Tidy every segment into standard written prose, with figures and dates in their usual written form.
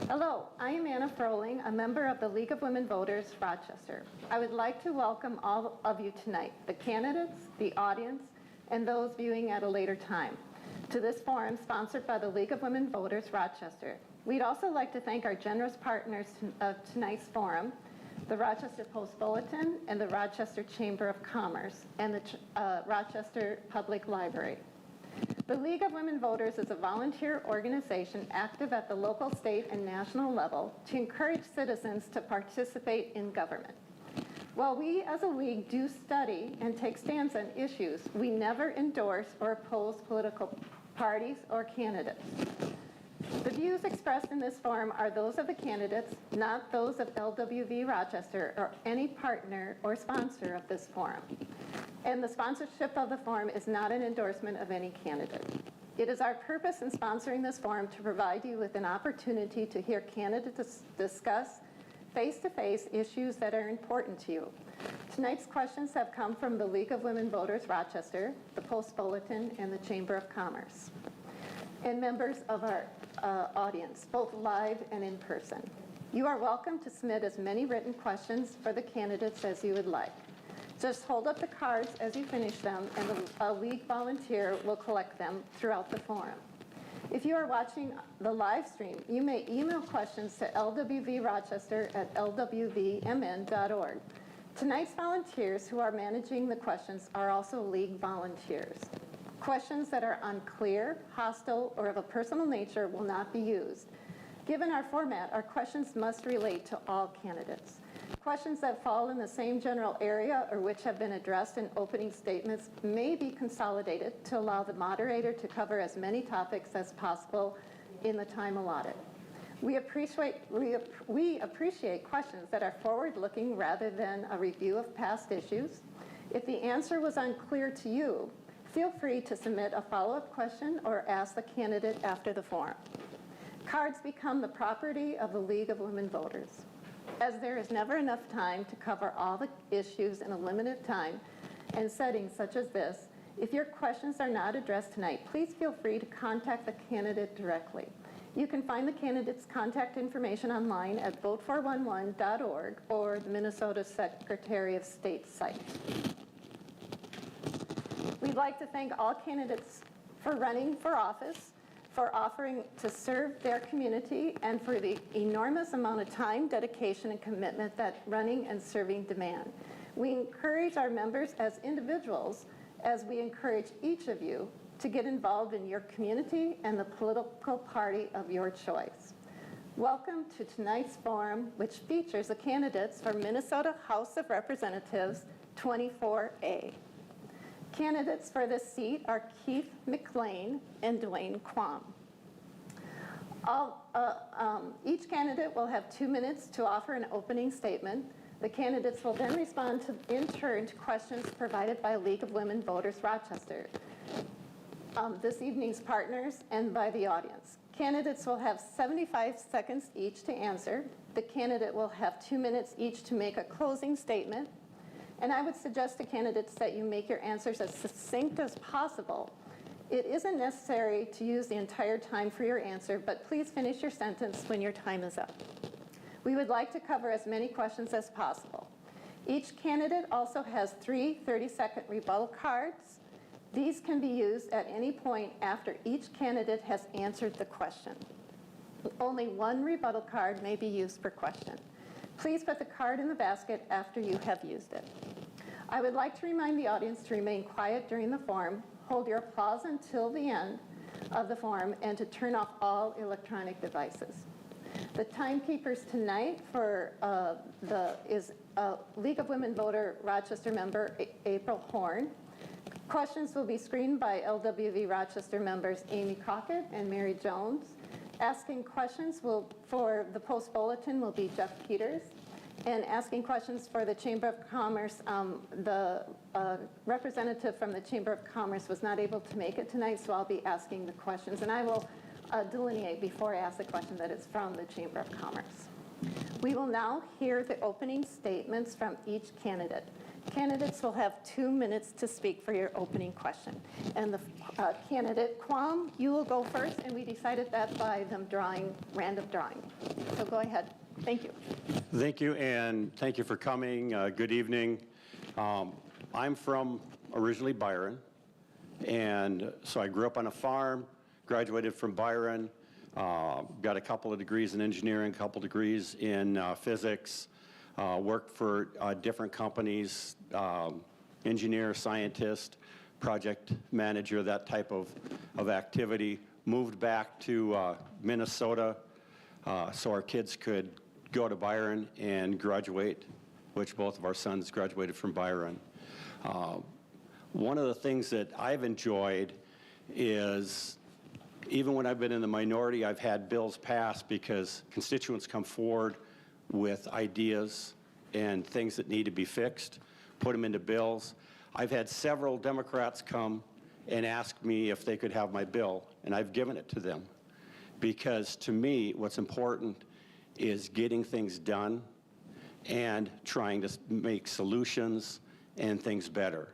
Hello, I am Anna Froling, a member of the League of Women Voters, Rochester. I would like to welcome all of you tonight, the candidates, the audience, and those viewing at a later time, to this forum sponsored by the League of Women Voters, Rochester. We'd also like to thank our generous partners of tonight's forum, the Rochester Post-Bulletin and the Rochester Chamber of Commerce and the Rochester Public Library. The League of Women Voters is a volunteer organization active at the local, state, and national level to encourage citizens to participate in government. While we as a league do study and take stands on issues, we never endorse or oppose political parties or candidates. The views expressed in this forum are those of the candidates, not those of LWV Rochester or any partner or sponsor of this forum. And the sponsorship of the forum is not an endorsement of any candidate. It is our purpose in sponsoring this forum to provide you with an opportunity to hear candidates discuss face-to-face issues that are important to you. Tonight's questions have come from the League of Women Voters Rochester, the Post-Bulletin, and the Chamber of Commerce, and members of our audience, both live and in person. You are welcome to submit as many written questions for the candidates as you would like. Just hold up the cards as you finish them, and a league volunteer will collect them throughout the forum. If you are watching the live stream, you may email questions to lwvrochester@lwvmn.org. Tonight's volunteers who are managing the questions are also league volunteers. Questions that are unclear, hostile, or of a personal nature will not be used. Given our format, our questions must relate to all candidates. Questions that fall in the same general area or which have been addressed in opening statements may be consolidated to allow the moderator to cover as many topics as possible in the time allotted. We appreciate questions that are forward-looking rather than a review of past issues. If the answer was unclear to you, feel free to submit a follow-up question or ask the candidate after the forum. Cards become the property of the League of Women Voters. As there is never enough time to cover all the issues in a limited time and settings such as this, if your questions are not addressed tonight, please feel free to contact the candidate directly. You can find the candidate's contact information online at vote411.org or the Minnesota Secretary of State site. We'd like to thank all candidates for running for office, for offering to serve their community, and for the enormous amount of time, dedication, and commitment that running and serving demand. We encourage our members as individuals as we encourage each of you to get involved in your community and the political party of your choice. Welcome to tonight's forum, which features the candidates for Minnesota House of Representatives 24A. Candidates for this seat are Keith McLain and Duane Quam. Each candidate will have 2 minutes to offer an opening statement. The candidates will then respond in turn to questions provided by League of Women Voters Rochester, this evening's partners, and by the audience. Candidates will have 75 seconds each to answer. The candidate will have 2 minutes each to make a closing statement. And I would suggest to candidates that you make your answers as succinct as possible. It isn't necessary to use the entire time for your answer, but please finish your sentence when your time is up. We would like to cover as many questions as possible. Each candidate also has 3 30-second rebuttal cards. These can be used at any point after each candidate has answered the question. Only 1 rebuttal card may be used per question. Please put the card in the basket after you have used it. I would like to remind the audience to remain quiet during the forum, hold your applause until the end of the forum, and to turn off all electronic devices. The timekeepers tonight for is League of Women Voter Rochester member April Horn. Questions will be screened by LWV Rochester members Amy Crockett and Mary Jones. Asking questions for the Post-Bulletin will be Jeff Peters. And asking questions for the Chamber of Commerce, the representative from the Chamber of Commerce was not able to make it tonight, so I'll be asking the questions. And I will delineate before I ask the question that it's from the Chamber of Commerce. We will now hear the opening statements from each candidate. Candidates will have 2 minutes to speak for your opening question. And the candidate, Quam, you will go first, and we decided that by them random drawing. So go ahead. Thank you. Thank you, and thank you for coming. Good evening. I'm from originally Byron, and so I grew up on a farm, graduated from Byron, got a couple of degrees in engineering, a couple degrees in physics, worked for different companies, engineer, scientist, project manager, that type of activity. Moved back to Minnesota so our kids could go to Byron and graduate, which both of our sons graduated from Byron. One of the things that I've enjoyed is, even when I've been in the minority, I've had bills passed because constituents come forward with ideas and things that need to be fixed, put them into bills. I've had several Democrats come and ask me if they could have my bill, and I've given it to them. Because to me, what's important is getting things done and trying to make solutions and things better.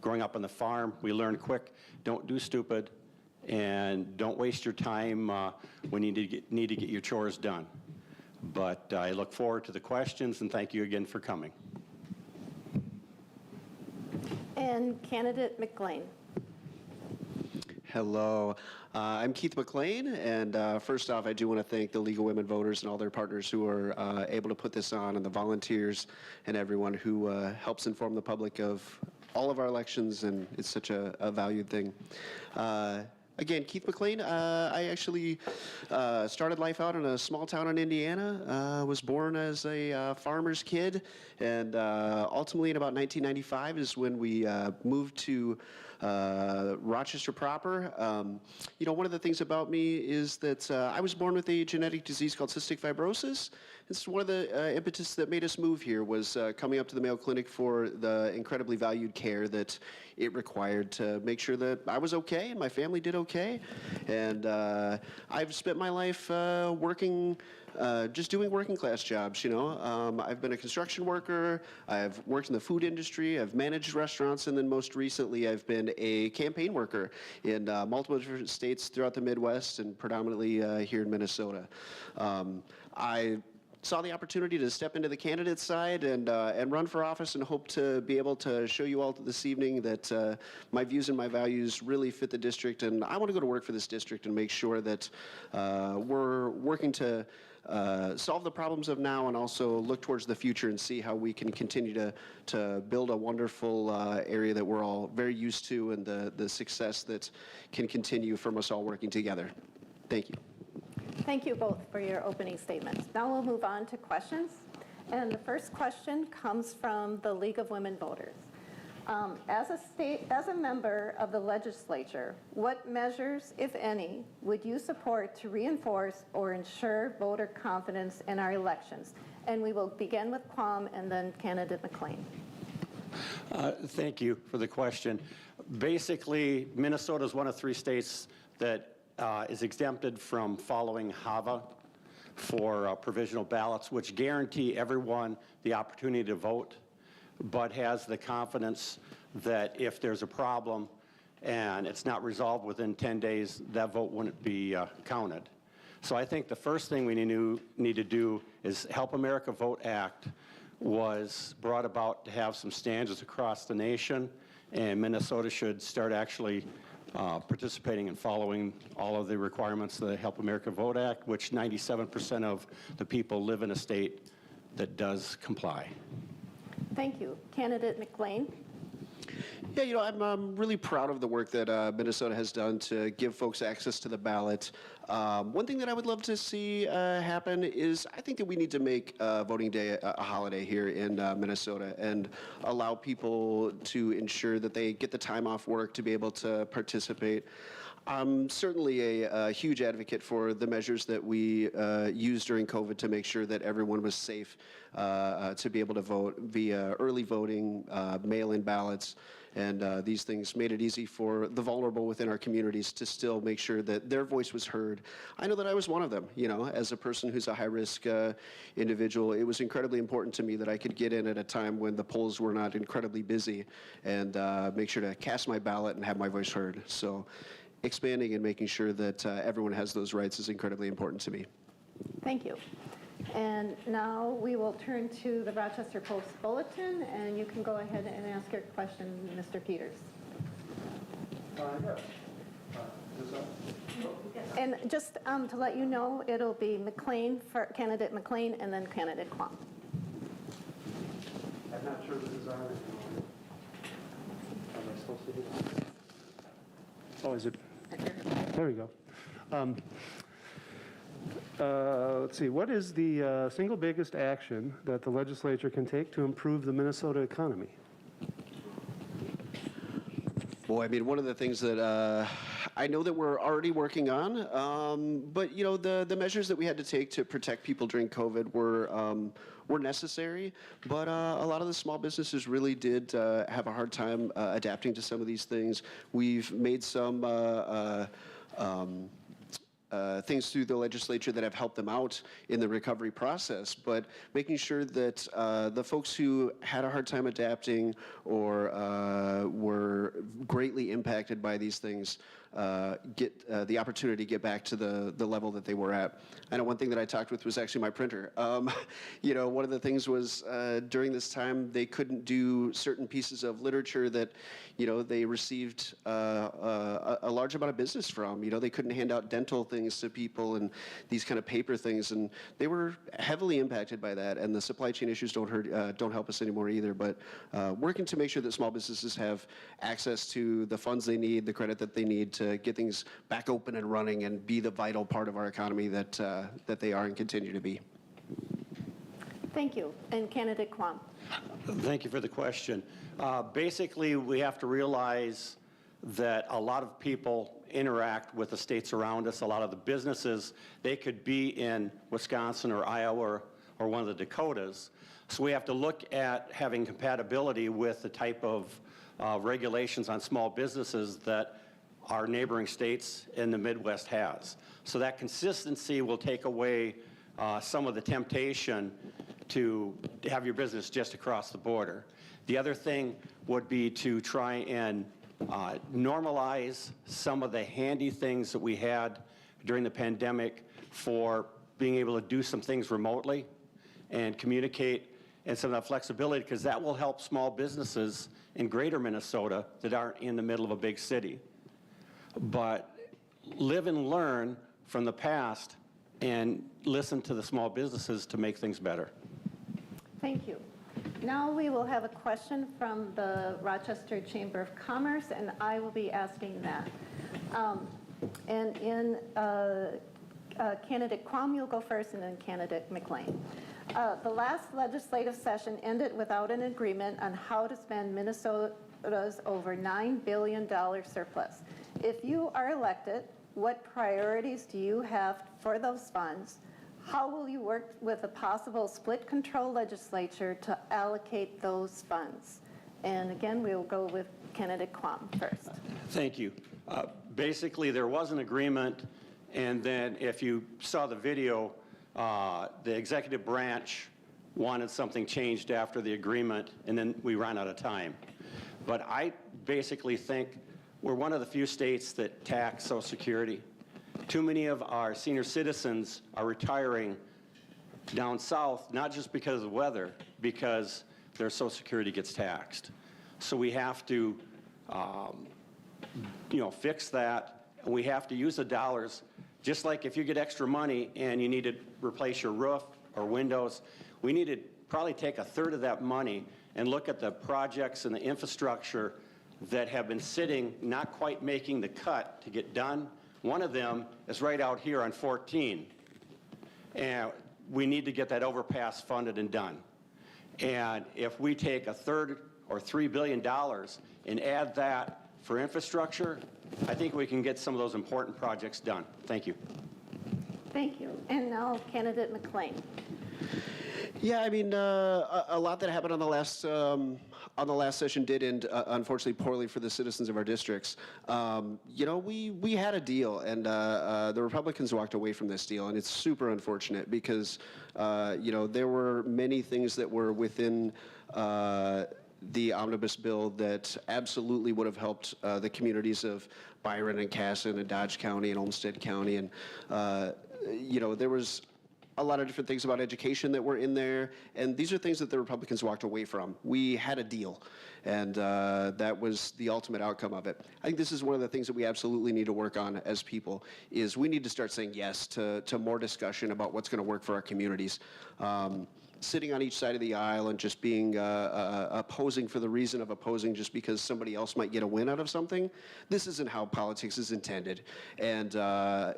Growing up on the farm, we learned quick, don't do stupid, and don't waste your time when you need to get your chores done. But I look forward to the questions, and thank you again for coming. And candidate McLain. Hello, I'm Keith McLain, and first off, I do want to thank the League of Women Voters and all their partners who are able to put this on, and the volunteers and everyone who helps inform the public of all of our elections, and it's such a valued thing. Again, Keith McLain, I actually started life out in a small town in Indiana, was born as a farmer's kid, and ultimately in about 1995 is when we moved to Rochester proper. You know, one of the things about me is that I was born with a genetic disease called cystic fibrosis. It's one of the impetus that made us move here was coming up to the Mayo Clinic for the incredibly valued care that it required to make sure that I was okay and my family did okay. And I've spent my life working, just doing working class jobs, you know. I've been a construction worker, I've worked in the food industry, I've managed restaurants, and then most recently I've been a campaign worker in multiple different states throughout the Midwest and predominantly here in Minnesota. I saw the opportunity to step into the candidate side and run for office, and hope to be able to show you all this evening that my views and my values really fit the district, and I want to go to work for this district and make sure that we're working to solve the problems of now and also look towards the future and see how we can continue to build a wonderful area that we're all very used to, and the success that can continue from us all working together. Thank you. Thank you both for your opening statements. Now we'll move on to questions. And the first question comes from the League of Women Voters. As a member of the legislature, what measures, if any, would you support to reinforce or ensure voter confidence in our elections? And we will begin with Quam and then candidate McLain. Thank you for the question. Basically, Minnesota is one of 3 states that is exempted from following HAVA for provisional ballots, which guarantee everyone the opportunity to vote, but has the confidence that if there's a problem and it's not resolved within 10 days, that vote wouldn't be counted. So I think the first thing we need to do is Help America Vote Act was brought about to have some standards across the nation, and Minnesota should start actually participating and following all of the requirements of the Help America Vote Act, which 97% of the people live in a state that does comply. Thank you. Candidate McLain. Yeah, you know, I'm really proud of the work that Minnesota has done to give folks access to the ballot. One thing that I would love to see happen is I think that we need to make voting day a holiday here in Minnesota and allow people to ensure that they get the time off work to be able to participate. I'm certainly a huge advocate for the measures that we used during COVID to make sure that everyone was safe to be able to vote via early voting, mail-in ballots, And these things made it easy for the vulnerable within our communities to still make sure that their voice was heard. I know that I was one of them, you know, as a person who's a high-risk individual. It was incredibly important to me that I could get in at a time when the polls were not incredibly busy and make sure to cast my ballot and have my voice heard. So expanding and making sure that everyone has those rights is incredibly important to me. Thank you. And now we will turn to the Rochester Post Bulletin, and you can go ahead and ask your question, Mr. Peters. And just to let you know, it'll be McLain, for candidate McLain, and then candidate Quam. I'm not sure this is on. Am I supposed to do that? Oh, is it? There we go. Let's see, what is the single biggest action that the legislature can take to improve the Minnesota economy? Boy, I mean, one of the things that I know that we're already working on, but you know, the measures that we had to take to protect people during COVID were necessary, but a lot of the small businesses really did have a hard time adapting to some of these things. We've made some things through the legislature that have helped them out in the recovery process, but making sure that the folks who had a hard time adapting or were greatly impacted by these things get the opportunity to get back to the level that they were at. I know one thing that I talked with was actually my printer. You know, one of the things was during this time they couldn't do certain pieces of literature that, you know, they received a large amount of business from. You know, they couldn't hand out dental things to people and these kind of paper things, and they were heavily impacted by that. And the supply chain issues don't help us anymore either. But working to make sure that small businesses have access to the funds they need, the credit that they need to get things back open and running and be the vital part of our economy that that they are and continue to be. Thank you. And candidate Quam. Thank you for the question. Basically, we have to realize that a lot of people interact with the states around us. A lot of the businesses, they could be in Wisconsin or Iowa or one of the Dakotas. So we have to look at having compatibility with the type of regulations on small businesses that our neighboring states in the Midwest has. So that consistency will take away some of the temptation to have your business just across the border. The other thing would be to try and normalize some of the handy things that we had during the pandemic for being able to do some things remotely and communicate and some of that flexibility, because that will help small businesses in greater Minnesota that aren't in the middle of a big city. But live and learn from the past and listen to the small businesses to make things better. Thank you. Now we will have a question from the Rochester Chamber of Commerce, and I will be asking that. And in candidate Quam, you'll go first, and then candidate McLain. The last legislative session ended without an agreement on how to spend Minnesota's over $9 billion surplus. If you are elected, what priorities do you have for those funds? How will you work with a possible split control legislature to allocate those funds? And again, we'll go with candidate Quam first. Thank you. Basically, there was an agreement, and then if you saw the video, the executive branch wanted something changed after the agreement, and then we ran out of time. But I basically think we're one of the few states that tax Social Security. Too many of our senior citizens are retiring down south, not just because of the weather, because their Social Security gets taxed. So we have to, fix that, and we have to use the dollars. Just like if you get extra money and you need to replace your roof or windows, we need to probably take a third of that money and look at the projects and the infrastructure that have been sitting, not quite making the cut to get done. One of them is right out here on 14. And we need to get that overpass funded and done. And if we take a third or $3 billion and add that for infrastructure, I think we can get some of those important projects done. Thank you. Thank you. And now candidate McLain. Yeah, I mean, a lot that happened on the last on the last session did end, unfortunately, poorly for the citizens of our districts. You know, we had a deal, and the Republicans walked away from this deal, and it's super unfortunate because, you know, there were many things that were within the omnibus bill that absolutely would have helped the communities of Byron and Casson and Dodge County and Olmsted County, and you know, there was a lot of different things about education that were in there, and these are things that the Republicans walked away from. We had a deal, and that was the ultimate outcome of it. I think this is one of the things that we absolutely need to work on as people, is we need to start saying yes to more discussion about what's going to work for our communities. Sitting on each side of the aisle and just being opposing for the reason of opposing just because somebody else might get a win out of something, this isn't how politics is intended. And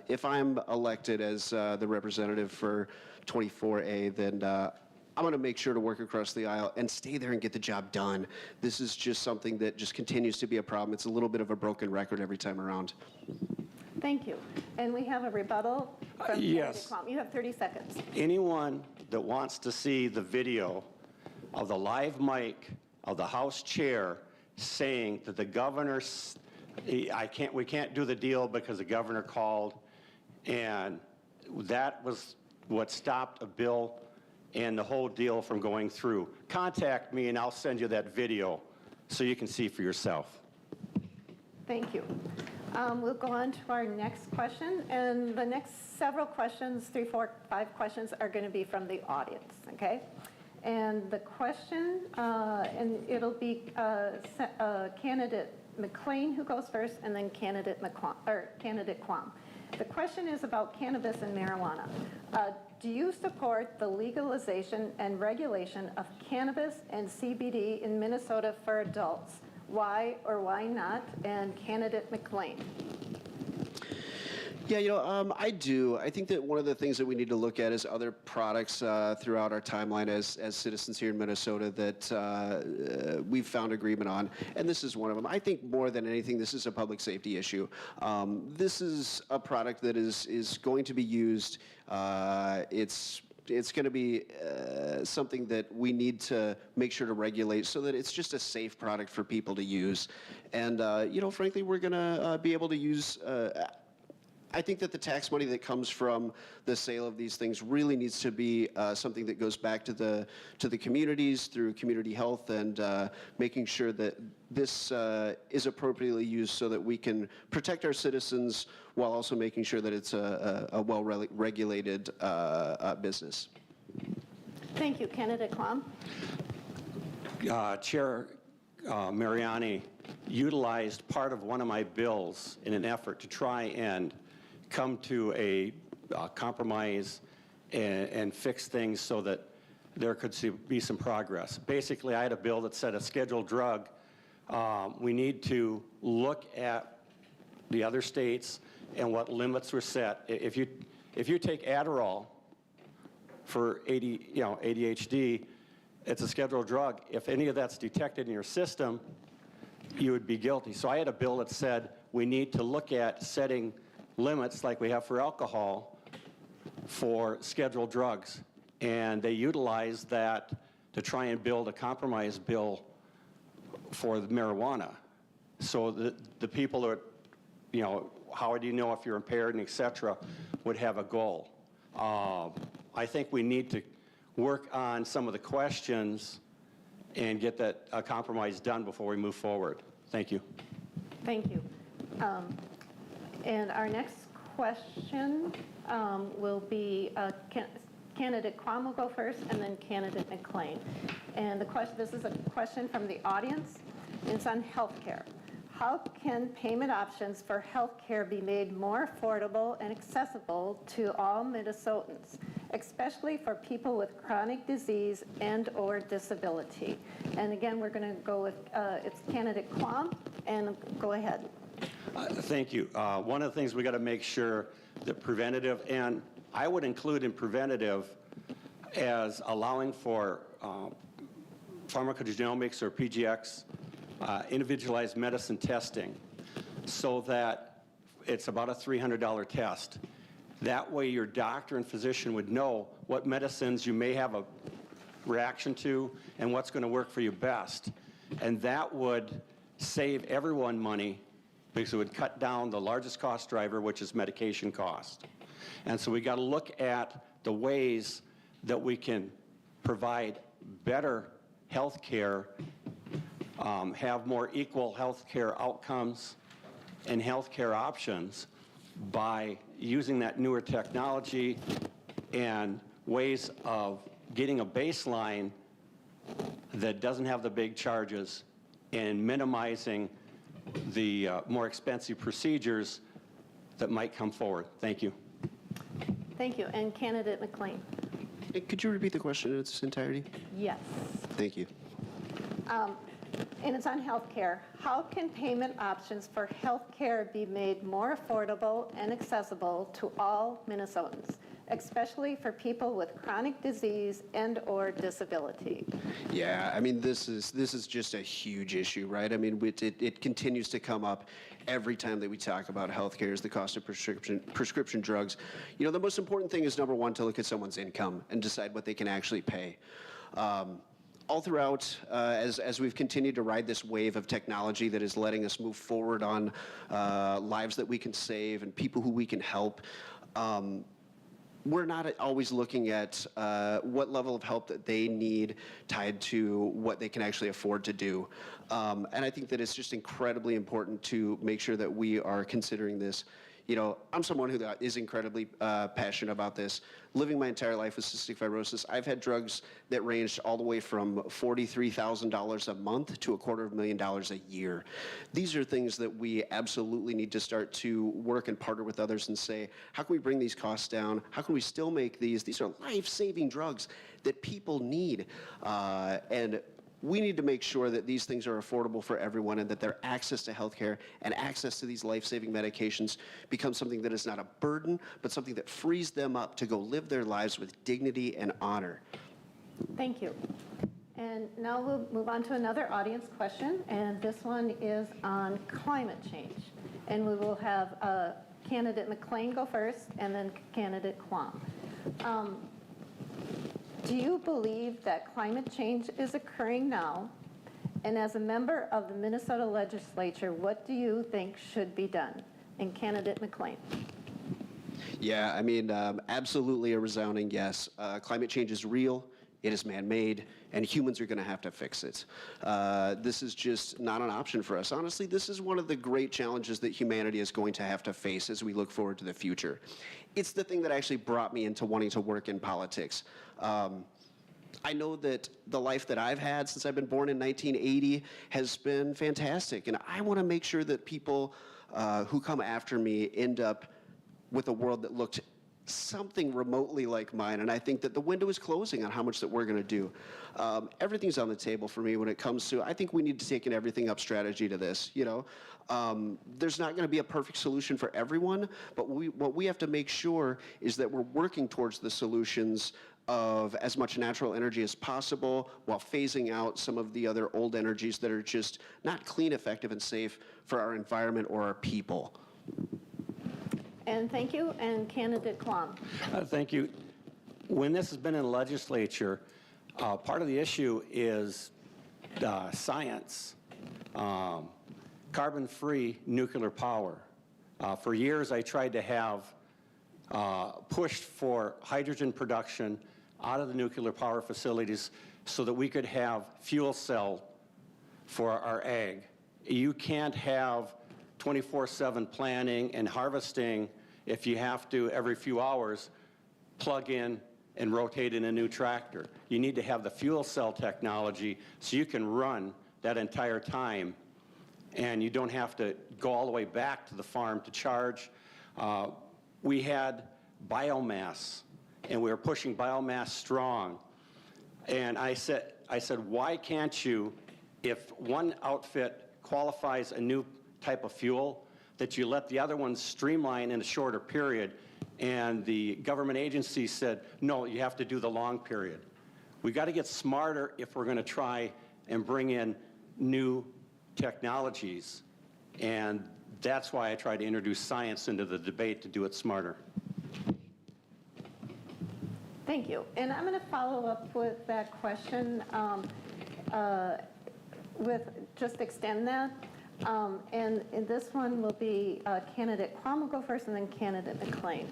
if I'm elected as the representative for 24A, then I'm going to make sure to work across the aisle and stay there and get the job done. This is just something that just continues to be a problem. It's a little bit of a broken record every time around. Thank you. And we have a rebuttal from Yes. Candidate Quam. You have 30 seconds. Anyone that wants to see the video of the live mic of the House chair saying that the governor, we can't do the deal because the governor called, and that was what stopped a bill and the whole deal from going through. Contact me and I'll send you that video so you can see for yourself. Thank you. We'll go on to our next question, and the next several questions, 3, 4, 5 questions, are going to be from the audience, okay? And the question, and it'll be candidate McLain who goes first, and then candidate Quam. The question is about cannabis and marijuana. Do you support the legalization and regulation of cannabis and CBD in Minnesota for adults? Why or why not? And candidate McLain. Yeah, you know, I do. I think that one of the things that we need to look at is other products throughout our timeline as citizens here in Minnesota that we've found agreement on, and this is one of them. I think more than anything, this is a public safety issue. This is a product that is going to be used. It's going to be something that we need to make sure to regulate so that it's just a safe product for people to use. And, you know, frankly, we're going to be able to use, I think that the tax money that comes from the sale of these things really needs to be something that goes back to the communities through community health and making sure that this is appropriately used so that we can protect our citizens while also making sure that it's a well-regulated business. Thank you. Candidate Quam. Chair Mariani utilized part of one of my bills in an effort to try and come to a compromise and fix things so that there could be some progress. Basically, I had a bill that said a scheduled drug. We need to look at the other states and what limits were set. If you take Adderall for ADHD, it's a scheduled drug. If any of that's detected in your system, you would be guilty. So I had a bill that said we need to look at setting limits like we have for alcohol for scheduled drugs. And they utilized that to try and build a compromise bill for the marijuana. So the people that, you know, how do you know if you're impaired and et cetera, would have a goal. I think we need to work on some of the questions and get that compromise done before we move forward. Thank you. Thank you. And our next question will be candidate Quam will go first, and then candidate McLain. And this is a question from the audience. It's on health care. How can payment options for health care be made more affordable and accessible to all Minnesotans, especially for people with chronic disease and or disability? And again, we're going to go with, it's candidate Quam, and go ahead. Thank you. One of the things we got to make sure that preventative, and I would include in preventative as allowing for pharmacogenomics or PGX, individualized medicine testing, so that it's about a $300 test. That way your doctor and physician would know what medicines you may have a reaction to and what's going to work for you best. and that would save everyone money because it would cut down the largest cost driver, which is medication cost. And so we got to look at the ways that we can provide better health care, have more equal health care outcomes and health care options by using that newer technology and ways of getting a baseline that doesn't have the big charges and minimizing the more expensive procedures that might come forward. Thank you. Thank you. And candidate McLain. Hey, could you repeat the question in its entirety? Yes. Thank you. And it's on healthcare. How can payment options for healthcare be made more affordable and accessible to all Minnesotans, especially for people with chronic disease and/or disability? Yeah, I mean, this is just a huge issue, right? I mean, it continues to come up every time that we talk about healthcare is the cost of prescription drugs. You know, the most important thing is, number one, to look at someone's income and decide what they can actually pay. All throughout, as we've continued to ride this wave of technology that is letting us move forward on lives that we can save and people who we can help, we're not always looking at what level of help that they need tied to what they can actually afford to do. And I think that it's just incredibly important to make sure that we are considering this. You know, I'm someone who is incredibly passionate about this. Living my entire life with cystic fibrosis, I've had drugs that ranged all the way from $43,000 a month to $250,000 a year. These are things that we absolutely need to start to work and partner with others and say, how can we bring these costs down? How can we still make these? These are life-saving drugs that people need. And we need to make sure that these things are affordable for everyone and that their access to healthcare and access to these life-saving medications becomes something that is not a burden, but something that frees them up to go live their lives with dignity and honor. Thank you. And now we'll move on to another audience question, and this one is on climate change. And we will have candidate McLain go first, and then candidate Quam. Do you believe that climate change is occurring now? And as a member of the Minnesota legislature, what do you think should be done? And candidate McLain. Yeah, I mean, absolutely a resounding yes. Climate change is real, it is man-made, and humans are going to have to fix it. This is just not an option for us. Honestly, this is one of the great challenges that humanity is going to have to face as we look forward to the future. It's the thing that actually brought me into wanting to work in politics. I know that the life that I've had since I've been born in 1980 has been fantastic, and I want to make sure that people who come after me end up with a world that looked something remotely like mine, and I think that the window is closing on how much that we're going to do. Everything's on the table for me when it comes to, I think we need to take an everything up strategy to this, you know. There's not going to be a perfect solution for everyone, but what we have to make sure is that we're working towards the solutions of as much natural energy as possible while phasing out some of the other old energies that are just not clean, effective, and safe for our environment or our people. And thank you. And candidate Quam. Thank you. When this has been in the legislature, part of the issue is science, carbon-free nuclear power. For years, I tried to have pushed for hydrogen production out of the nuclear power facilities so that we could have fuel cell for our ag. You can't have 24/7 planning and harvesting if you have to, every few hours, plug in and rotate in a new tractor. You need to have the fuel cell technology so you can run that entire time and you don't have to go all the way back to the farm to charge. We had biomass, and we were pushing biomass strong. And I said, why can't you, if one outfit qualifies a new type of fuel, that you let the other ones streamline in a shorter period? And the government agency said, no, you have to do the long period. We got to get smarter if we're going to try and bring in new technologies. And that's why I try to introduce science into the debate to do it smarter. Thank you. And I'm going to follow up with that question. just extend that. And this one will be candidate Quam will go first and then candidate McLain.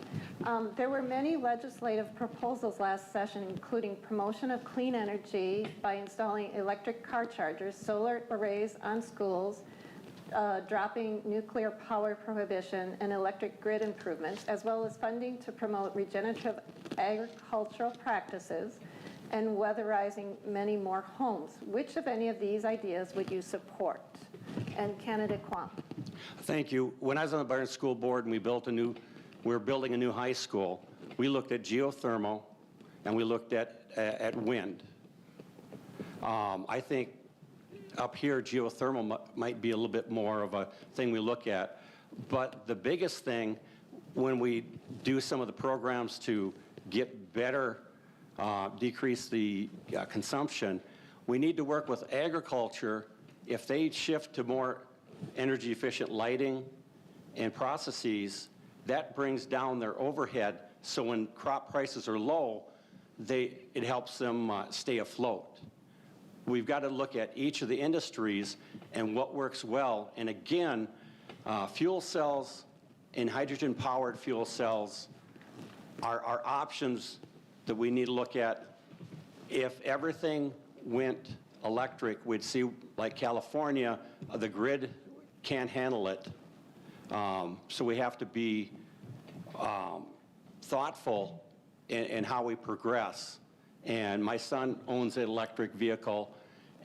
There were many legislative proposals last session, including promotion of clean energy by installing electric car chargers, solar arrays on schools, dropping nuclear power prohibition, and electric grid improvements, as well as funding to promote regenerative agricultural practices and weatherizing many more homes. Which of any of these ideas would you support? And candidate Quam. Thank you. When I was on the Byron School Board and we were building a new high school, we looked at geothermal and we looked at wind. I think up here, geothermal might be a little bit more of a thing we look at. But the biggest thing, when we do some of the programs to get better, decrease the consumption, we need to work with agriculture. If they shift to more energy efficient lighting and processes, that brings down their overhead. So when crop prices are low, it helps them stay afloat. We've got to look at each of the industries and what works well. And again, fuel cells and hydrogen-powered fuel cells are options that we need to look at. If everything went electric, we'd see, like California, the grid can't handle it. So we have to be thoughtful in how we progress. And my son owns an electric vehicle,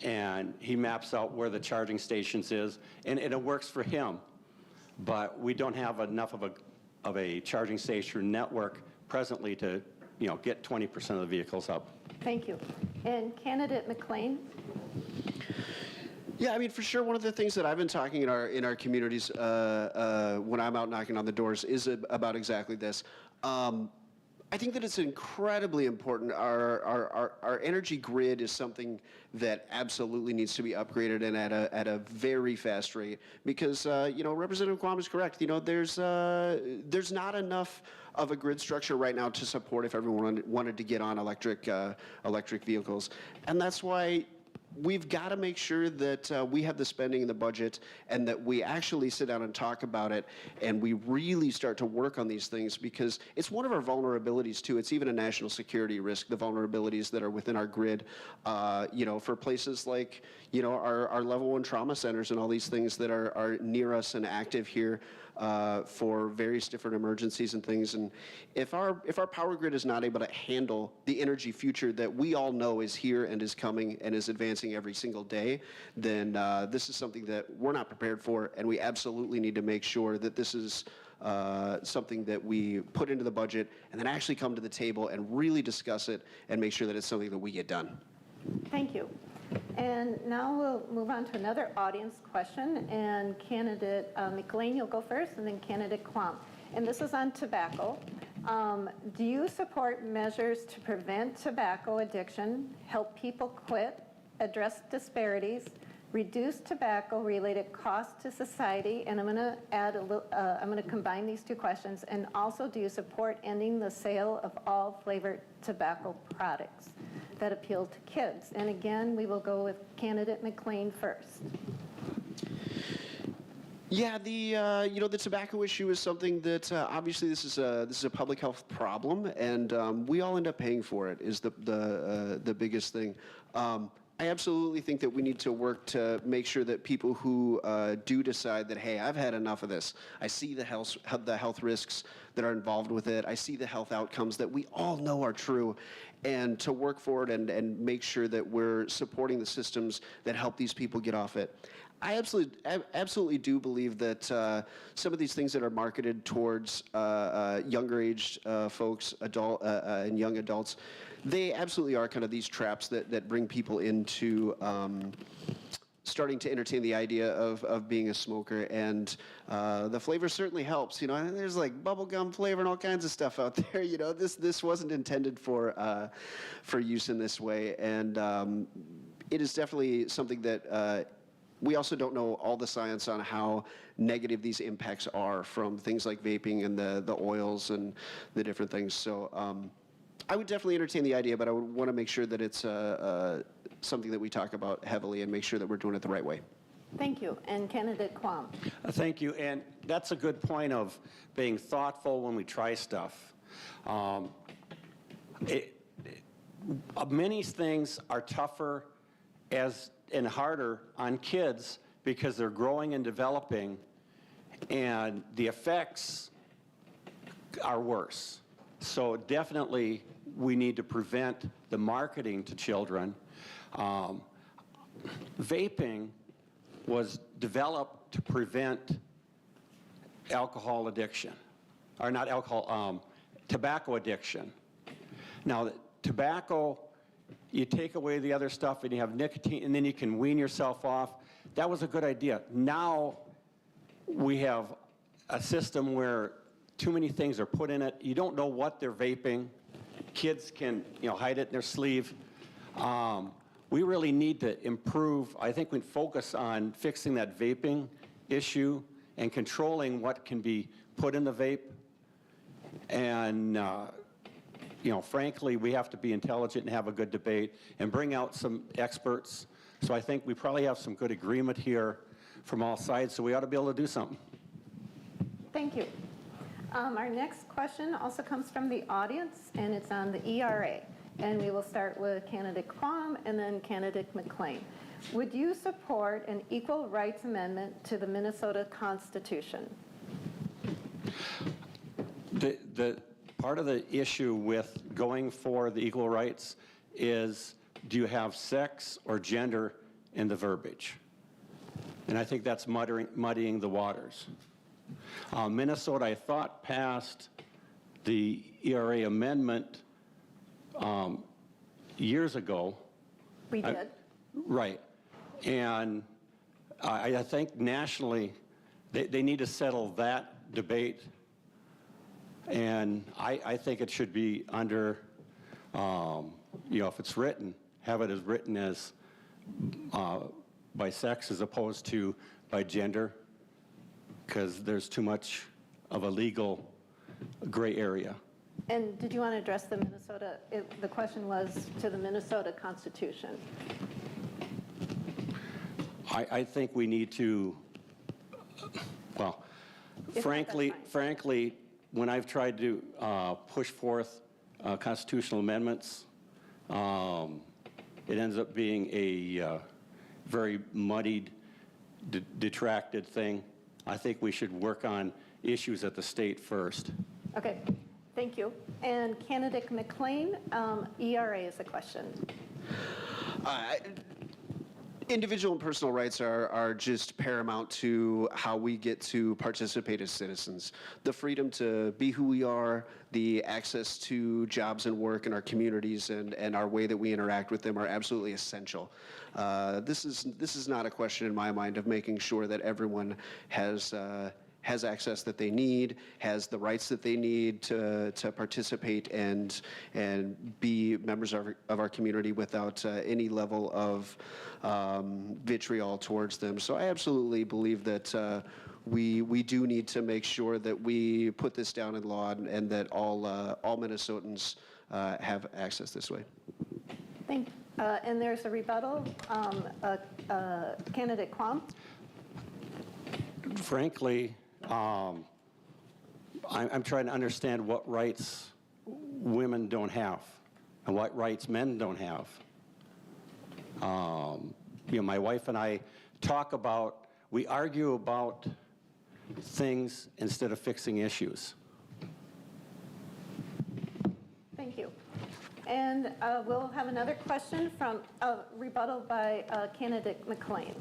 and he maps out where the charging stations is, and it works for him. But we don't have enough of a charging station network presently to, get 20% of the vehicles up. Thank you. And candidate McLain. Yeah, I mean, for sure, one of the things that I've been talking in our communities when I'm out knocking on the doors is about exactly this. I think that it's incredibly important. Our energy grid is something that absolutely needs to be upgraded, and at a very fast rate. Because Representative Quam is correct. There's not enough of a grid structure right now to support if everyone wanted to get on electric vehicles, and that's why we've got to make sure that we have the spending in the budget and that we actually sit down and talk about it and we really start to work on these things, because it's one of our vulnerabilities too. It's even a national security risk, the vulnerabilities that are within our grid, for places like, our level 1 trauma centers and all these things that are near us and active here for various different emergencies and things. And if our power grid is not able to handle the energy future that we all know is here and is coming and is advancing every single day, then this is something that we're not prepared for, and we absolutely need to make sure that this is something that we put into the budget and then actually come to the table and really discuss it and make sure that it's something that we get done. Thank you. And now we'll move on to another audience question. And candidate McLain, you'll go first, and then candidate Quam. And this is on tobacco. Do you support measures to prevent tobacco addiction, help people quit, address disparities, reduce tobacco-related costs to society? And I'm going to add I'm going to combine these two questions. And also, do you support ending the sale of all flavored tobacco products that appeal to kids? And again, we will go with candidate McLain first. Yeah, the tobacco issue is something that obviously this is a public health problem, and we all end up paying for it. Is the biggest thing. I absolutely think that we need to work to make sure that people who do decide that, hey, I've had enough of this, I see the health risks that are involved with it, I see the health outcomes that we all know are true, and to work forward and make sure that we're supporting the systems that help these people get off it. I absolutely do believe that some of these things that are marketed towards younger aged folks, and young adults, they absolutely are kind of these traps that bring people into starting to entertain the idea of being a smoker. And the flavor certainly helps. There's like bubblegum flavor and all kinds of stuff out there. This wasn't intended for use in this way. And it is definitely something that we also don't know all the science on how negative these impacts are from things like vaping and the oils and the different things. So I would definitely entertain the idea, but I would want to make sure that it's something that we talk about heavily and make sure that we're doing it the right way. Thank you. And candidate Quam. Thank you, and that's a good point of being thoughtful when we try stuff. Many things are tougher and harder on kids because they're growing and developing, and the effects are worse. So definitely, we need to prevent the marketing to children. Vaping was developed to prevent alcohol addiction, or not alcohol, tobacco addiction. Now, tobacco, you take away the other stuff and you have nicotine, and then you can wean yourself off. That was a good idea. Now we have a system where too many things are put in it. You don't know what they're vaping. Kids can, hide it in their sleeve. We really need to improve. I think we focus on fixing that vaping issue and controlling what can be put in the vape. And, frankly, we have to be intelligent and have a good debate and bring out some experts. So I think we probably have some good agreement here from all sides, so we ought to be able to do something. Thank you. Our next question also comes from the audience, and it's on the ERA. And we will start with candidate Quam and then candidate McLain. Would you support an equal rights amendment to the Minnesota Constitution? The part of the issue with going for the equal rights is, do you have sex or gender in the verbiage? And I think that's muddying the waters. Minnesota, I thought, passed the ERA amendment years ago. We did. Right. And I think nationally, they need to settle that debate. And I think it should be under, if it's written, have it as written as by sex as opposed to by gender, because there's too much of a legal gray area. And did you want to address the Minnesota, the question was to the Minnesota Constitution. I think we need to, frankly, when I've tried to push forth constitutional amendments, it ends up being a very muddied, detracted thing. I think we should work on issues at the state first. Okay, thank you. And candidate McLain, ERA is the question. Individual and personal rights are just paramount to how we get to participate as citizens. The freedom to be who we are, the access to jobs and work in our communities, and our way that we interact with them are absolutely essential. This is not a question in my mind of making sure that everyone has access that they need, has the rights that they need to participate and be members of our community without any level of vitriol towards them. So I absolutely believe that we do need to make sure that we put this down in law and that all Minnesotans have access this way. Thank you. And there's a rebuttal. Candidate Quam. Frankly, I'm trying to understand what rights women don't have and what rights men don't have. My wife and I we argue about things instead of fixing issues. Thank you. And we'll have another question from rebuttal by candidate McLain.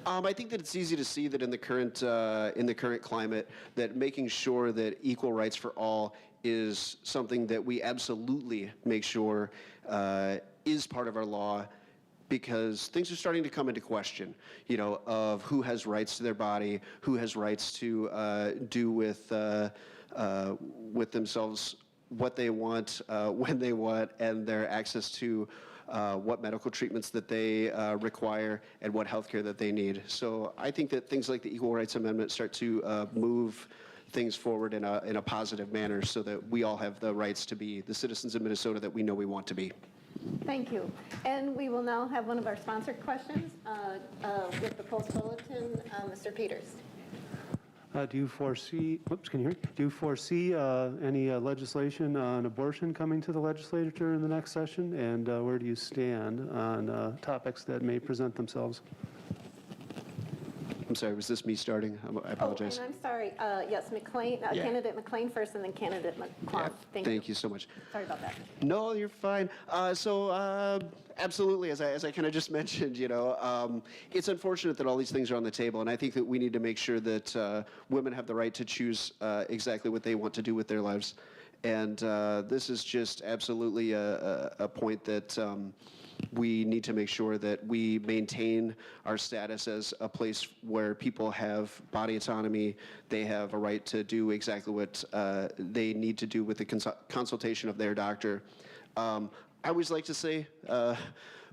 I think that it's easy to see that in the current climate, that making sure that equal rights for all is something that we absolutely make sure is part of our law, because things are starting to come into question, of who has rights to their body, who has rights to do with themselves what they want, when they want, and their access to what medical treatments that they require and what health care that they need. So I think that things like the Equal Rights Amendment start to move things forward in a positive manner so that we all have the rights to be the citizens of Minnesota that we know we want to be. Thank you. And we will now have one of our sponsored questions with the Post Bulletin, Mr. Peters. Do you foresee, can you hear me? Do you foresee any legislation on abortion coming to the legislature in the next session? And where do you stand on topics that may present themselves? I'm sorry, was this me starting? I apologize. Oh, and I'm sorry. Yes, McLain, Yeah. candidate McLain first, and then candidate Quam. Yeah, thank you so much. Sorry about that. No, you're fine. Absolutely, as I kind of just mentioned, it's unfortunate that all these things are on the table, and I think that we need to make sure that women have the right to choose exactly what they want to do with their lives. And this is just absolutely a point that we need to make sure that we maintain our status as a place where people have body autonomy. They have a right to do exactly what they need to do with the consultation of their doctor. I always like to say,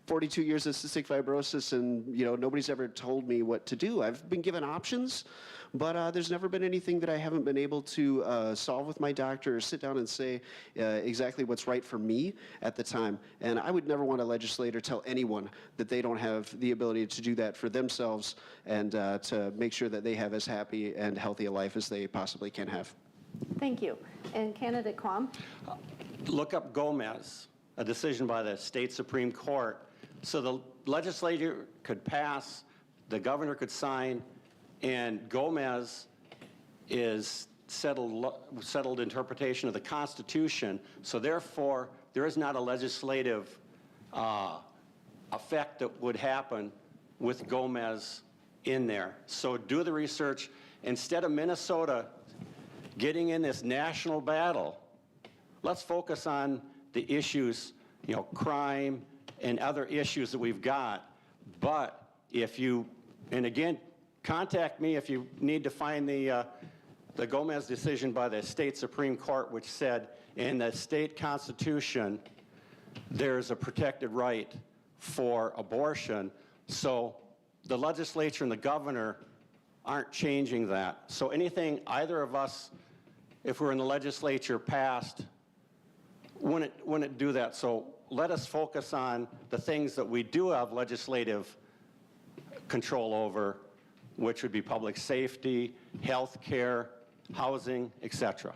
42 years of cystic fibrosis, and nobody's ever told me what to do. I've been given options, but there's never been anything that I haven't been able to solve with my doctor or sit down and say exactly what's right for me at the time. And I would never want a legislator tell anyone that they don't have the ability to do that for themselves and to make sure that they have as happy and healthy a life as they possibly can have. Thank you. And candidate Quam? Look up Gomez, a decision by the state Supreme Court. So the legislature could pass, the governor could sign, and Gomez is settled interpretation of the Constitution. So therefore, there is not a legislative effect that would happen with Gomez in there. So do the research. Instead of Minnesota getting in this national battle, let's focus on the issues, crime and other issues that we've got. But if you, and again, contact me if you need to find the Gomez decision by the state Supreme Court, which said in the state constitution, there's a protected right for abortion. So the legislature and the governor aren't changing that. So anything either of us, if we're in the legislature, passed, wouldn't do that. So let us focus on the things that we do have legislative control over, which would be public safety, health care, housing, etc.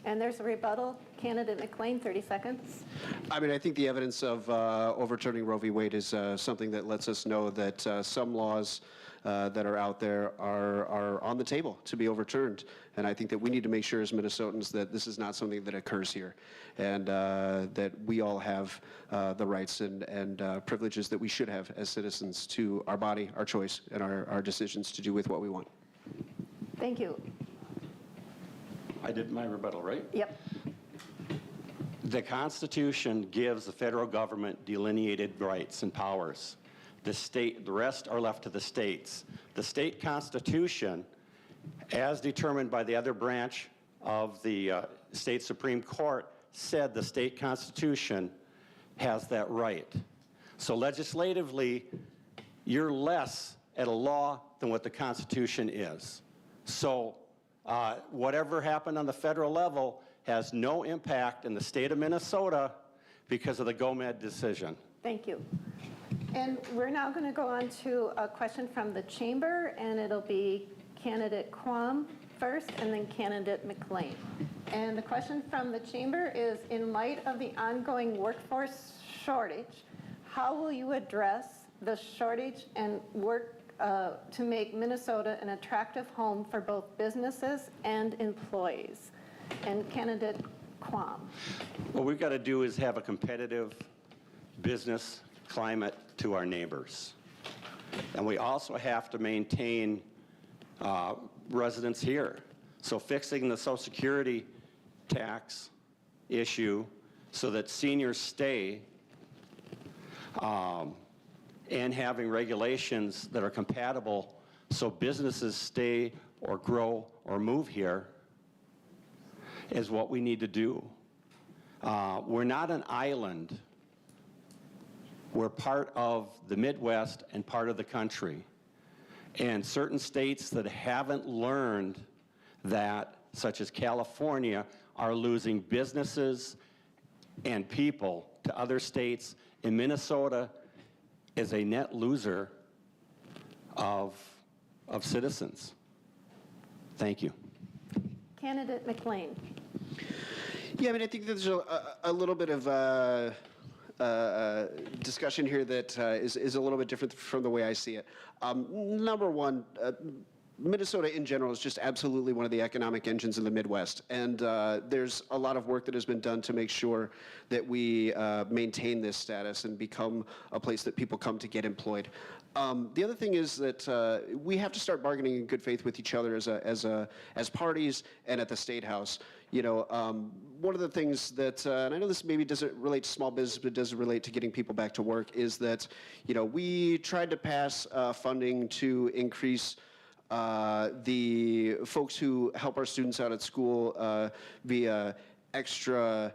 And there's a rebuttal. Candidate McLain, 30 seconds. I think the evidence of overturning Roe v. Wade is something that lets us know that some laws that are out there are on the table to be overturned. And I think that we need to make sure as Minnesotans that this is not something that occurs here, and that we all have the rights and privileges that we should have as citizens to our body, our choice, and our decisions to do with what we want. Thank you. I did my rebuttal, right? Yep. The Constitution gives the federal government delineated rights and powers. The rest are left to the states. The state constitution, as determined by the other branch of the state Supreme Court, said the state constitution has that right. So legislatively, you're less at a law than what the Constitution is. So whatever happened on the federal level has no impact in the state of Minnesota because of the Gomez decision. Thank you. And we're now going to go on to a question from the chamber, and it'll be candidate Quam first and then candidate McLain. And the question from the chamber is, in light of the ongoing workforce shortage, how will you address the shortage and work to make Minnesota an attractive home for both businesses and employees? And candidate Quam. What we've got to do is have a competitive business climate to our neighbors. And we also have to maintain residents here. So fixing the Social Security tax issue so that seniors stay, and having regulations that are compatible so businesses stay or grow or move here is what we need to do. We're not an island. We're part of the Midwest and part of the country. And certain states that haven't learned that, such as California, are losing businesses and people to other states. In Minnesota is a net loser of citizens. Thank you. Candidate McLain. Yeah, I mean, I think there's a little bit of discussion here that is a little bit different from the way I see it. Number one, Minnesota in general is just absolutely one of the economic engines in the Midwest. And there's a lot of work that has been done to make sure that we maintain this status and become a place that people come to get employed. The other thing is that we have to start bargaining in good faith with each other as parties and at the State House. You know, one of the things that, and I know this maybe doesn't relate to small business, but it does relate to getting people back to work, is that, you know, we tried to pass funding to increase the folks who help our students out at school via extra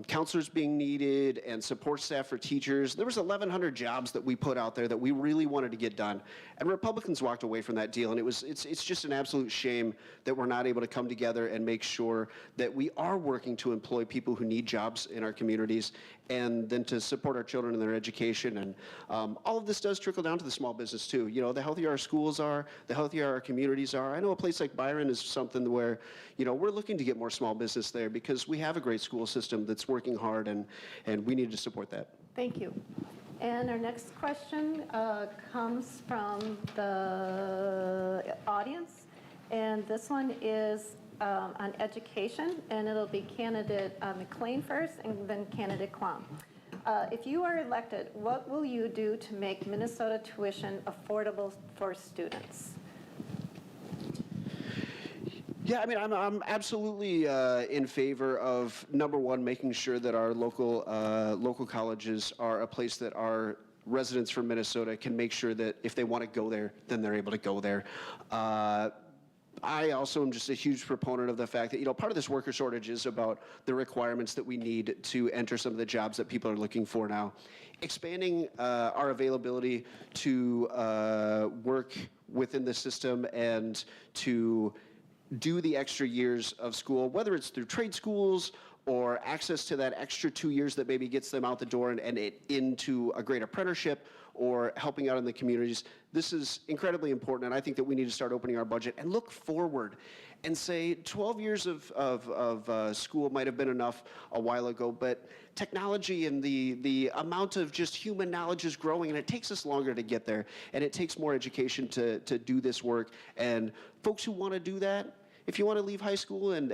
counselors being needed and support staff for teachers. There was 1,100 jobs that we put out there that we really wanted to get done. And Republicans walked away from that deal. And it's just an absolute shame that we're not able to come together and make sure that we are working to employ people who need jobs in our communities and then to support our children in their education. And all of this does trickle down to the small business too. You know, the healthier our schools are, the healthier our communities are. I know a place like Byron is something where, you know, we're looking to get more small business there because we have a great school system that's working hard, and we need to support that. Thank you. And our next question comes from the audience, and this one is on education, and it'll be candidate McLain first, and then candidate Quam. If you are elected, what will you do to make Minnesota tuition affordable for students? Yeah, I mean, I'm absolutely in favor of, number one, making sure that our local colleges are a place that our residents from Minnesota can make sure that if they want to go there, then they're able to go there. I also am just a huge proponent of the fact that, you know, part of this worker shortage is about the requirements that we need to enter some of the jobs that people are looking for now. Expanding our availability to work within the system and to do the extra years of school, whether it's through trade schools or access to that extra 2 years that maybe gets them out the door and into a great apprenticeship or helping out in the communities. This is incredibly important, and I think that we need to start opening our budget and look forward and say 12 years of school might have been enough a while ago, but technology and the amount of just human knowledge is growing, and it takes us longer to get there, and it takes more education to do this work. And folks who want to do that, if you want to leave high school and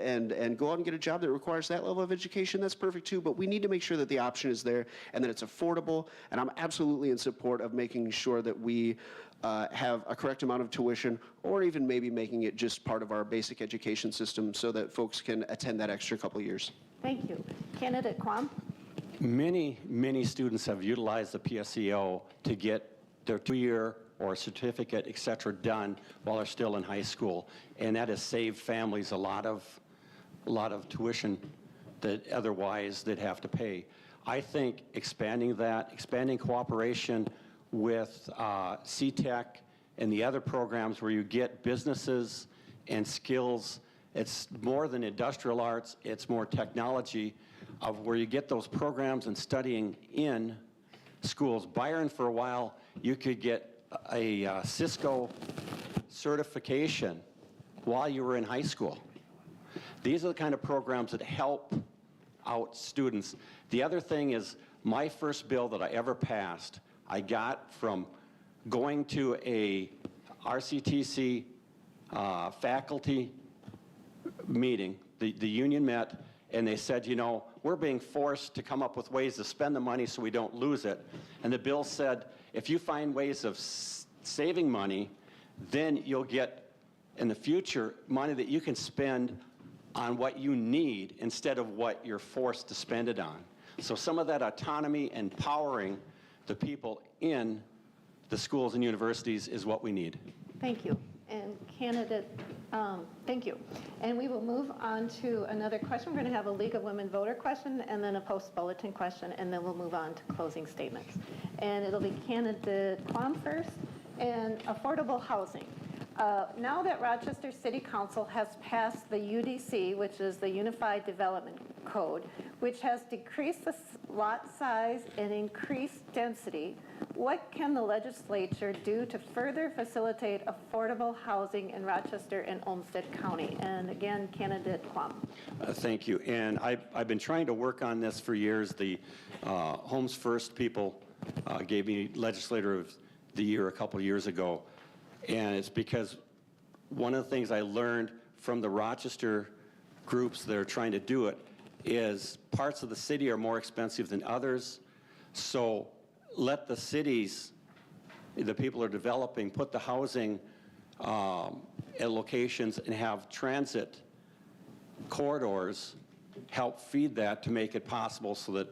go out and get a job that requires that level of education, that's perfect too, but we need to make sure that the option is there and that it's affordable, and I'm absolutely in support of making sure that we have a correct amount of tuition, or even maybe making it just part of our basic education system so that folks can attend that extra couple years. Thank you. Candidate Quam? Many students have utilized the PSEO to get their 2-year or certificate, et cetera, done while they're still in high school. And that has saved families a lot of tuition that otherwise they'd have to pay. I think expanding cooperation with CTEC and the other programs where you get businesses and skills, it's more than industrial arts, it's more technology, of where you get those programs and studying in schools. Byron, for a while, you could get a Cisco certification while you were in high school. These are the kind of programs that help out students. The other thing is, my first bill that I ever passed, I got from going to a RCTC faculty meeting. The union met, and they said, you know, we're being forced to come up with ways to spend the money so we don't lose it. And the bill said, if you find ways of saving money, then you'll get, in the future, money that you can spend on what you need instead of what you're forced to spend it on. So some of that autonomy and empowering the people in the schools and universities is what we need. Thank you. And candidate, thank you. And we will move on to another question. We're going to have a League of Women Voter question and then a post-bulletin question, and then we'll move on to closing statements. And it'll be candidate Quam first. And affordable housing. Now that Rochester City Council has passed the UDC, which is the Unified Development Code, which has decreased the lot size and increased density, what can the legislature do to further facilitate affordable housing in Rochester and Olmsted County? And again, candidate Quam. Thank you. And I've been trying to work on this for years. The Homes First people gave me Legislator of the Year a couple years ago. And it's because one of the things I learned from the Rochester groups that are trying to do it is parts of the city are more expensive than others. So let the cities, the people are developing, put the housing at locations and have transit corridors help feed that to make it possible so that,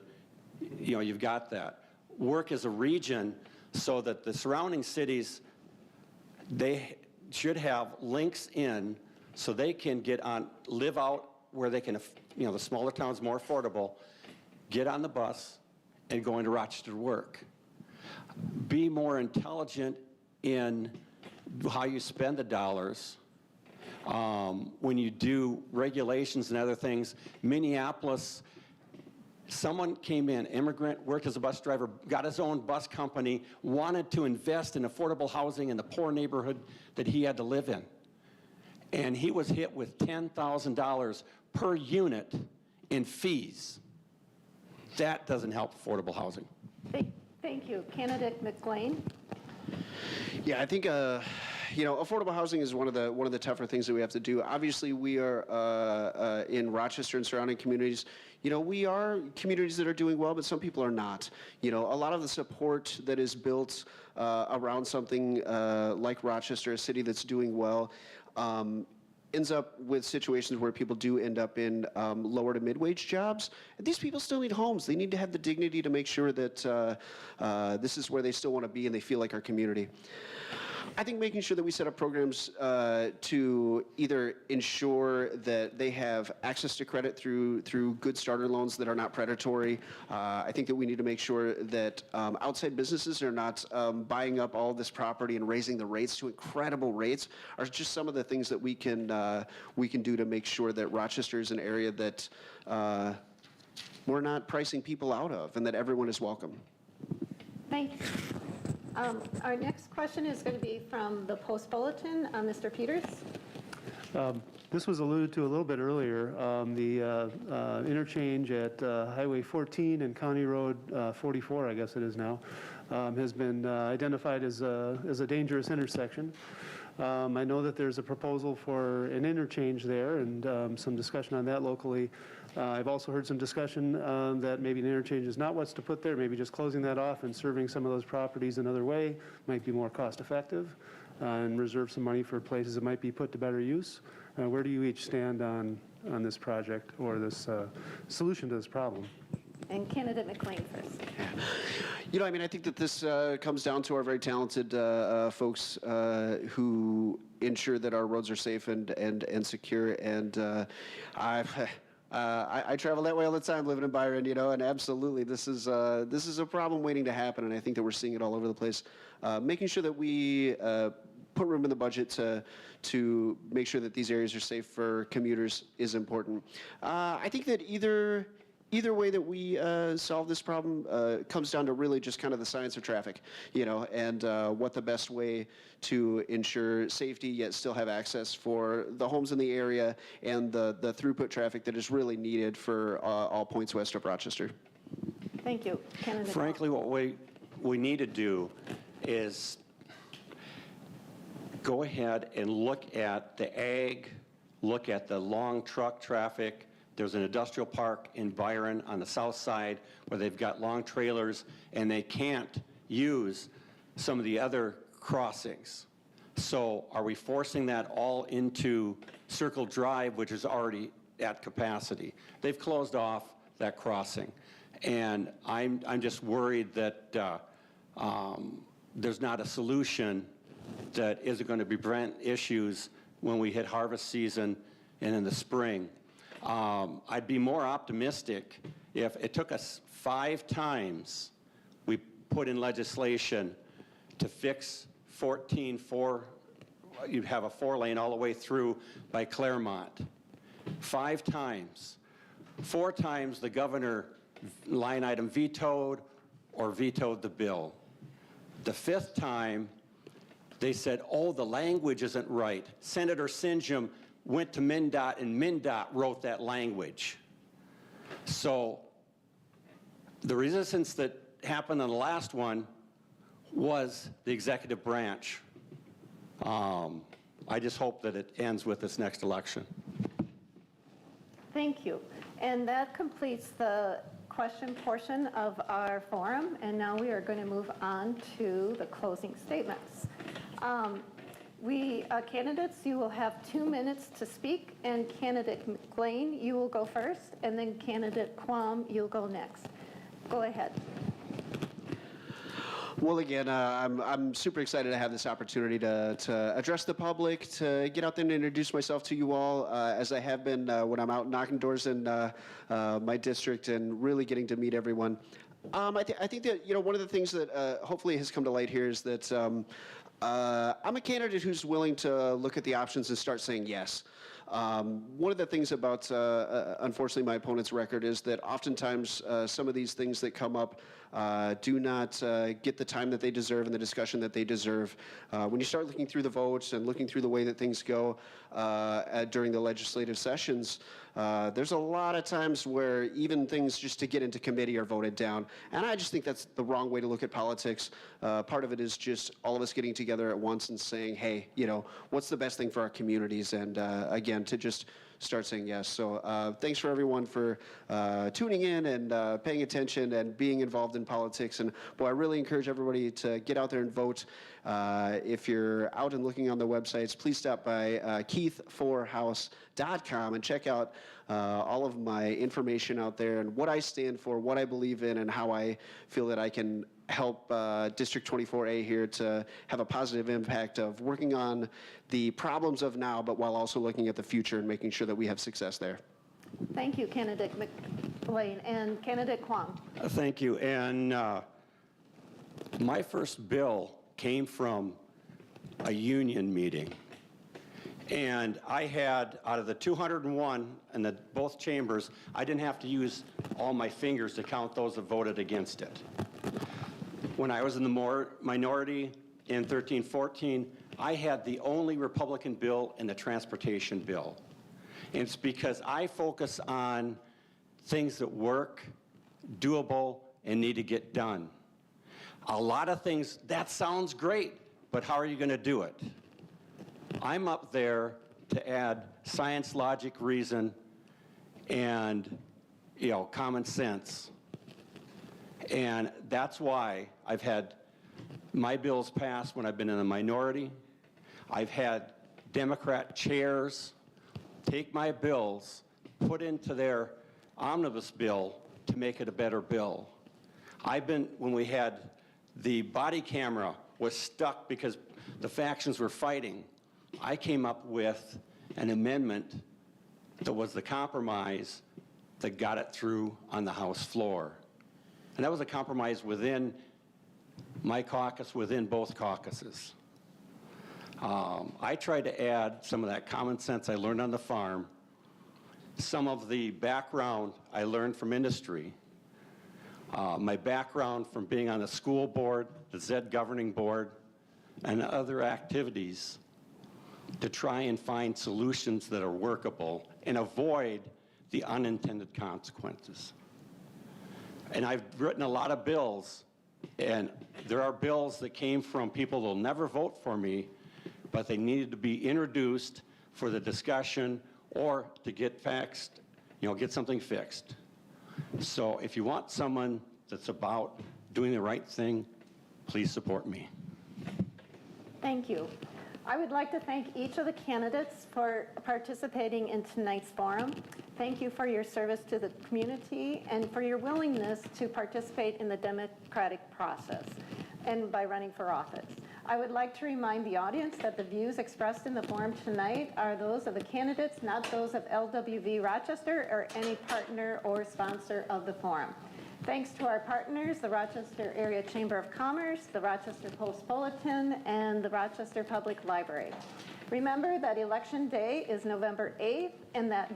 you know, you've got that. Work as a region so that the surrounding cities, they should have links in so they can get on, live out where they can, you know, the smaller towns more affordable, get on the bus and go into Rochester to work. Be more intelligent in how you spend the dollars. When you do regulations and other things, Minneapolis, someone came in, immigrant, worked as a bus driver, got his own bus company, wanted to invest in affordable housing in the poor neighborhood that he had to live in. And he was hit with $10,000 per unit in fees. That doesn't help affordable housing. Thank you. Candidate McLain. Yeah, I think you know, affordable housing is one of the tougher things that we have to do. Obviously, we are in Rochester and surrounding communities. You know, we are communities that are doing well, but some people are not. You know, a lot of the support that is built around something like Rochester, a city that's doing well, ends up with situations where people do end up in lower to mid-wage jobs. And these people still need homes. They need to have the dignity to make sure that this is where they still want to be and they feel like our community. I think making sure that we set up programs to either ensure that they have access to credit through good starter loans that are not predatory. I think that we need to make sure that outside businesses are not buying up all this property and raising the rates to incredible rates are just some of the things that we can do to make sure that Rochester is an area that we're not pricing people out of and that everyone is welcome. Thank you. Our next question is going to be from the Post Bulletin. Mr. Peters. This was alluded to a little bit earlier. The interchange at Highway 14 and County Road 44, I guess it is now, has been identified as a dangerous intersection. I know that there's a proposal for an interchange there and some discussion on that locally. I've also heard some discussion that maybe an interchange is not what's to put there, maybe just closing that off and serving some of those properties another way might be more cost effective and reserve some money for places that might be put to better use. Where do you each stand on this project or this solution to this problem? And candidate McLain first. You know, I mean, I think that this comes down to our very talented folks who ensure that our roads are safe and secure. And I travel that way all the time, living in Byron, you know, and absolutely, this is a problem waiting to happen, and I think that we're seeing it all over the place. Making sure that we put room in the budget to make sure that these areas are safe for commuters is important. I think that either way that we solve this problem comes down to really just kind of the science of traffic, you know, and what the best way to ensure safety yet still have access for the homes in the area and the throughput traffic that is really needed for all points west of Rochester. Thank you. Candidate Frankly, what we need to do is go ahead and look at the ag, look at the long truck traffic. There's an industrial park in Byron on the south side where they've got long trailers and they can't use some of the other crossings. So are we forcing that all into Circle Drive, which is already at capacity? They've closed off that crossing. And I'm just worried that there's not a solution that isn't going to prevent issues when we hit harvest season and in the spring. I'd be more optimistic if it took us 5 times we put in legislation to fix 14 4 you'd have a 4-lane all the way through by Claremont. 5 times. 4 times the governor line item vetoed or vetoed the bill. The 5th time, they said, oh, the language isn't right. Senator Sinjum went to MnDOT, and MnDOT wrote that language. So the resistance that happened on the last one was the executive branch. I just hope that it ends with this next election. Thank you. And that completes the question portion of our forum, and now we are going to move on to the closing statements. Candidates, you will have 2 minutes to speak, and candidate McLain, you will go first, and then candidate Quam, you'll go next. Go ahead. Well, again, I'm super excited to have this opportunity to address the public, to get out there and introduce myself to you all, as I have been when I'm out knocking doors in my district and really getting to meet everyone. I think that, one of the things that hopefully has come to light here is that I'm a candidate who's willing to look at the options and start saying yes. One of the things about, unfortunately, my opponent's record is that oftentimes some of these things that come up do not get the time that they deserve and the discussion that they deserve. When you start looking through the votes and looking through the way that things go during the legislative sessions, there's a lot of times where even things just to get into committee are voted down. And I just think that's the wrong way to look at politics. Part of it is just all of us getting together at once and saying, hey, what's the best thing for our communities? And again, to just start saying yes. So thanks for everyone for tuning in and paying attention and being involved in politics. And boy, I really encourage everybody to get out there and vote. If you're out and looking on the websites, please stop by keith4house.com and check out all of my information out there and what I stand for, what I believe in, and how I feel that I can help District 24A here to have a positive impact of working on the problems of now, but while also looking at the future and making sure that we have success there. Thank you, candidate McLain. And candidate Quam. Thank you. And my first bill came from a union meeting. And I had, out of the 201 in both chambers, I didn't have to use all my fingers to count those that voted against it. When I was in the minority in 13-14, I had the only Republican bill in the transportation bill. And it's because I focus on things that work, doable, and need to get done. A lot of things, that sounds great, but how are you going to do it? I'm up there to add science, logic, reason, and common sense. And that's why I've had my bills passed when I've been in the minority. I've had Democrat chairs take my bills, put into their omnibus bill to make it a better bill. When we had the body camera was stuck because the factions were fighting, I came up with an amendment that was the compromise that got it through on the House floor. And that was a compromise within my caucus, within both caucuses. I tried to add some of that common sense I learned on the farm, some of the background I learned from industry, my background from being on the school board, the ZED governing board, and other activities to try and find solutions that are workable and avoid the unintended consequences. And I've written a lot of bills, and there are bills that came from people that will never vote for me, but they needed to be introduced for the discussion or to get fixed, get something fixed. So if you want someone that's about doing the right thing, please support me. Thank you. I would like to thank each of the candidates for participating in tonight's forum. Thank you for your service to the community and for your willingness to participate in the democratic process and by running for office. I would like to remind the audience that the views expressed in the forum tonight are those of the candidates, not those of LWV Rochester or any partner or sponsor of the forum. Thanks to our partners, the Rochester Area Chamber of Commerce, the Rochester Post-Bulletin, and the Rochester Public Library. Remember that Election Day is November 8th and that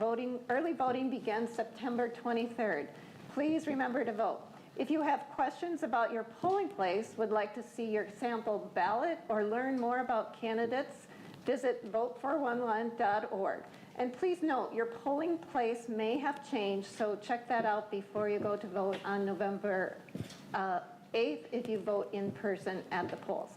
early voting begins September 23rd. Please remember to vote. If you have questions about your polling place, would like to see your sample ballot, or learn more about candidates, visit vote411.org. And please note, your polling place may have changed, so check that out before you go to vote on November 8th if you vote in person at the polls.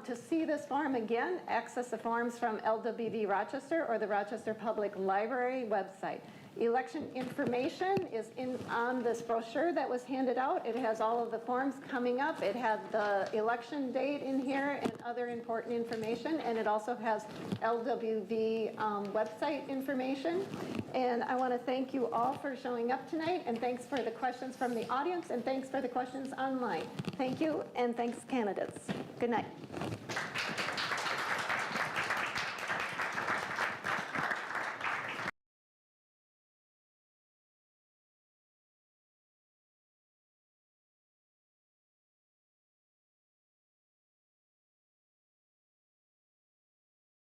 To see this form again, access the forms from LWV Rochester or the Rochester Public Library website. Election information is on this brochure that was handed out. It has all of the forms coming up. It has the election date in here and other important information, and it also has LWV website information. And I want to thank you all for showing up tonight, and thanks for the questions from the audience, and thanks for the questions online. Thank you, and thanks candidates. Good night.